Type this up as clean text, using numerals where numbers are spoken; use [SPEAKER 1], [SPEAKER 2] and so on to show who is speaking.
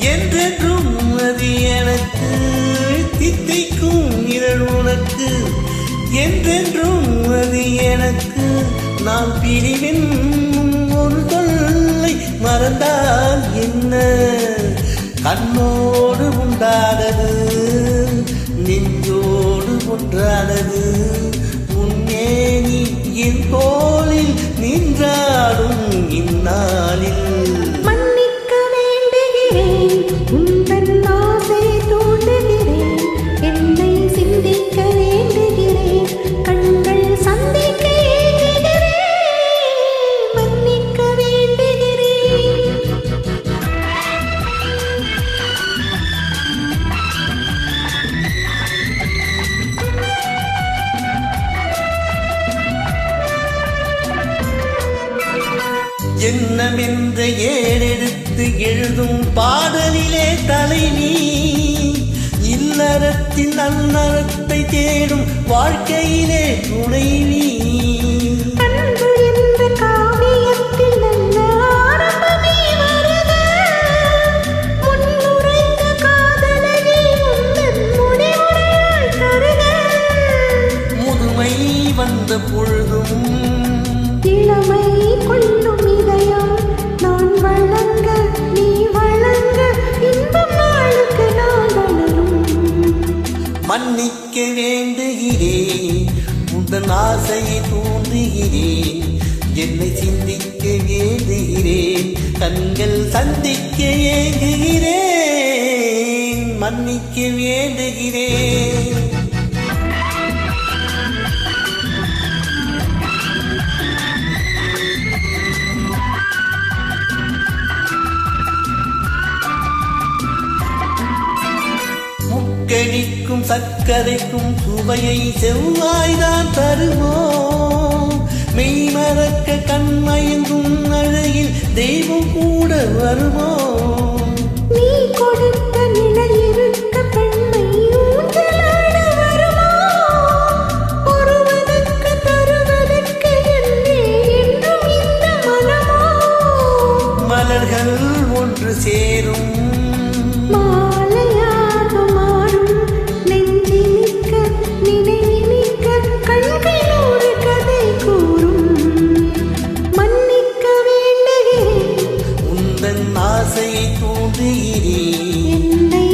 [SPEAKER 1] என்றென்றும் அது எனக்கு தித்திக்கும் நிழல் உனக்கு என்றென்றும் அது எனக்கு நான் பிரிவின் ஒரு தொல்லை மறந்தால் என்ன கண்ணோடு உண்டானது நெஞ்சோடு ஒன்றானது உன்னே நீ என் தோளில் நின்றாடும் இந்நாளில் எண்ணம் என்ற ஏறெடுத்து எழுதும் பாடலிலே தலைவி இல்லறத்தின் நன்னறத்தை தேடும் வாழ்க்கையிலே துணைவி முதுமை வந்த பொழுதும்
[SPEAKER 2] இளமை கொள்ளும் இதயம் நான் வழங்க நீ வழங்க இன்பம் நாளுக்கு நான் வளரும்
[SPEAKER 1] மன்னிக்க வேண்டுகிறேன் உந்தன் ஆசையை தூண்டுகிறேன் என்னை சிந்திக்க வேண்டுகிறேன் கண்கள் சந்திக்க ஏங்குகிறேன் மன்னிக்க வேண்டுகிறேன் கழிக்கும் சர்க்கரைக்கும் சுவையை செவ்வாய்தான் தருமோ மெய்மறக்க கண்மயங்கும் அழகில் தெய்வம் கூட வருமோ
[SPEAKER 2] நீ கொடுத்த நிழல் இருக்க பெண்மை ஊஞ்சலாட வருமோ ஒருவனுக்கு தருவதற்கு என்னே என்றும் இந்த மனமோ
[SPEAKER 1] மலர்கள் ஒன்று சேரும்
[SPEAKER 2] என்னை